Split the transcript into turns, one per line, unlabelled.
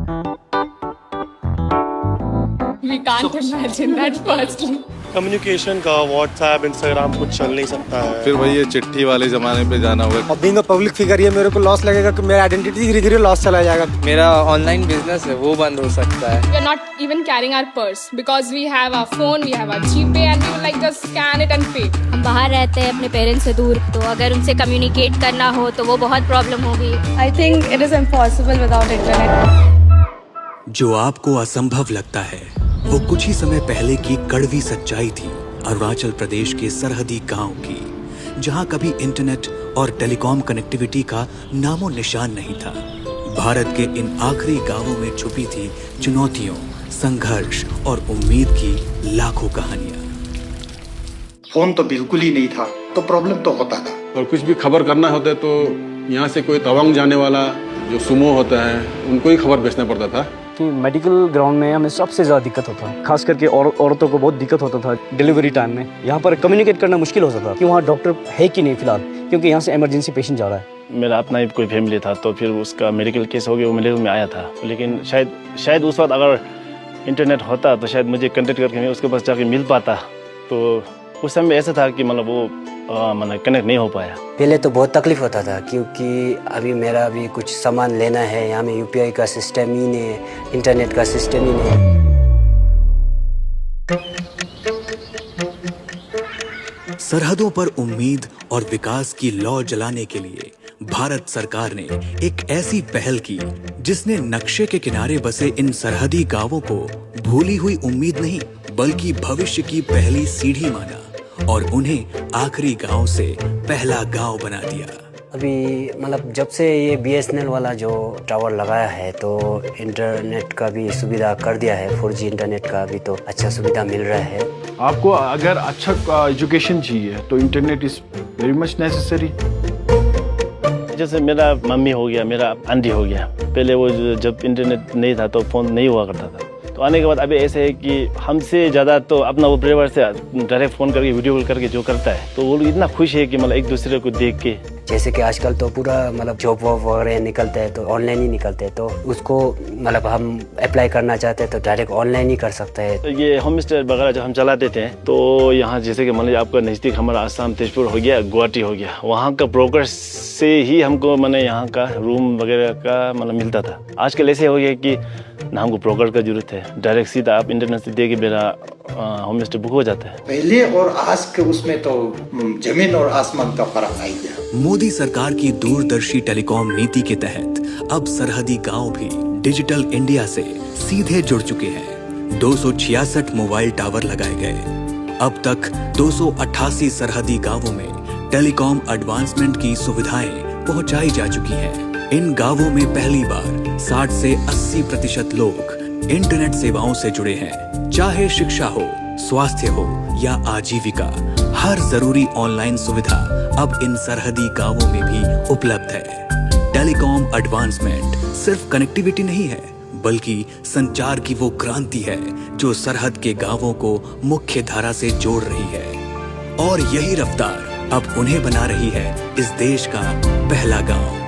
We can't imagine that firstly.
Communication का WhatsApp Instagram कुछ चल नहीं सकता है।
फिर वही ये चिट्ठी वाले जमाने पे जाना होगा।
अब बीइंग अ पब्लिक फिगर ये मेरे को लॉस लगेगा कि मेरा आइडेंटिटी धीरे धीरे लॉस चला जाएगा।
मेरा ऑनलाइन बिजनेस है वो बंद हो सकता है।
We are not even carrying our purse because we have our phone, we have our GPay and we will like just scan it and pay.
हम बाहर रहते हैं अपने पेरेंट्स से दूर, तो अगर उनसे कम्युनिकेट करना हो तो वो बहुत प्रॉब्लम होगी।
I think it is impossible without internet.
जो आपको असंभव लगता है वो कुछ ही समय पहले की कड़वी सच्चाई थी अरुणाचल प्रदेश के सरहदी गांव की, जहां कभी इंटरनेट और टेलीकॉम कनेक्टिविटी का नामो निशान नहीं था। भारत के इन आखिरी गांवों में छुपी थी चुनौतियों, संघर्ष और उम्मीद की लाखों कहानियां।
फोन तो बिल्कुल ही नहीं था तो प्रॉब्लम तो होता था।
और कुछ भी खबर करना होता है तो यहाँ से कोई तवांग जाने वाला जो सुमो होता है उनको ही खबर भेजना पड़ता था।
कि मेडिकल ग्राउंड में हमें सबसे ज़्यादा दिक्कत होता है, खास करके औरतों को बहुत दिक्कत होता था डिलीवरी टाइम में। यहाँ पर कम्युनिकेट करना मुश्किल होता था कि वहाँ डॉक्टर है कि नहीं फिलहाल, क्योंकि यहाँ से इमरजेंसी पेशेंट जा रहा है।
मेरा अपना ही कोई फैमिली था तो फिर उसका मेडिकल केस हो गया, वो मेरे में आया था। लेकिन शायद उस वक्त अगर इंटरनेट होता तो शायद मुझे कंटेक्ट करके मैं उसके पास जाके मिल पाता। तो उस समय ऐसा था कि मतलब वो मतलब कनेक्ट नहीं हो पाया।
पहले तो बहुत तकलीफ होता था क्योंकि अभी मेरा भी कुछ सामान लेना है, यहाँ में यूपीआई का सिस्टम ही नहीं है, इंटरनेट का सिस्टम ही नहीं है।
सरहदों पर उम्मीद और विकास की लौ जलाने के लिए भारत सरकार ने एक ऐसी पहल की जिसने नक्शे के किनारे बसे इन सरहदी गांवों को भूली हुई उम्मीद नहीं बल्कि भविष्य की पहली सीढ़ी माना और उन्हें आखिरी गांव से पहला गांव बना दिया।
अभी मतलब जब से ये बीएसएनएल वाला जो टावर लगाया है तो इंटरनेट का भी सुविधा कर दिया है, 4G इंटरनेट का भी तो अच्छा सुविधा मिल रहा है।
आपको अगर अच्छा एजुकेशन चाहिए तो internet is very much necessary.
जैसे मेरा मम्मी हो गया, मेरा आंटी हो गया, पहले वो जब इंटरनेट नहीं था तो फ़ोन नहीं हुआ करता था। तो आने के बाद अभी ऐसे है कि हमसे ज़्यादा तो अपना वो परिवार से डायरेक्ट फ़ोन करके वीडियो कॉल करके जो करता है तो वो लोग इतना खुश है कि मतलब एक दूसरे को देख के।
जैसे कि आजकल तो पूरा मतलब जॉब वॉब वगैरह निकलते हैं तो ऑनलाइन ही निकलते हैं, तो उसको मतलब हम अप्लाई करना चाहते हैं तो डायरेक्ट ऑनलाइन ही कर सकते हैं।
तो ये होम स्टे वगैरह जो हम चलाते थे तो यहाँ जैसे कि मान लीजिए आपका नज़दीक हमारा आसाम तेजपुर हो गया, गुवाहाटी हो गया, वहाँ का ब्रोकर से ही हमको मैंने यहाँ का रूम वगैरह का मतलब मिलता था। आजकल ऐसे हो गया कि ना हमको ब्रोकर का जरूरत है, डायरेक्ट सीधा आप इंटरनेट से दे के मेरा होम स्टे बुक हो जाता है।
पहले और आज के उसमें तो जमीन और आसमान का फर्क आई है।
मोदी सरकार की दूरदर्शी टेलीकॉम नीति के तहत अब सरहदी गांव भी डिजिटल इंडिया से सीधे जुड़ चुके हैं। 266 मोबाइल टावर लगाए गए। अब तक 288 सरहदी गांवों में टेलीकॉम एडवांसमेंट की सुविधाएं पहुंचाई जा चुकी हैं। इन गांवों में पहली बार 60 से 80% लोग इंटरनेट सेवाओं से जुड़े हैं। चाहे शिक्षा हो, स्वास्थ्य हो या आजीविका, हर जरूरी ऑनलाइन सुविधा अब इन सरहदी गांवों में भी उपलब्ध है। टेलीकॉम एडवांसमेंट सिर्फ कनेक्टिविटी नहीं है बल्कि संचार की वो क्रांति है जो सरहद के गांवों को मुख्य धारा से जोड़ रही है। और यही रफ्तार अब उन्हें बना रही है इस देश का पहला गांव।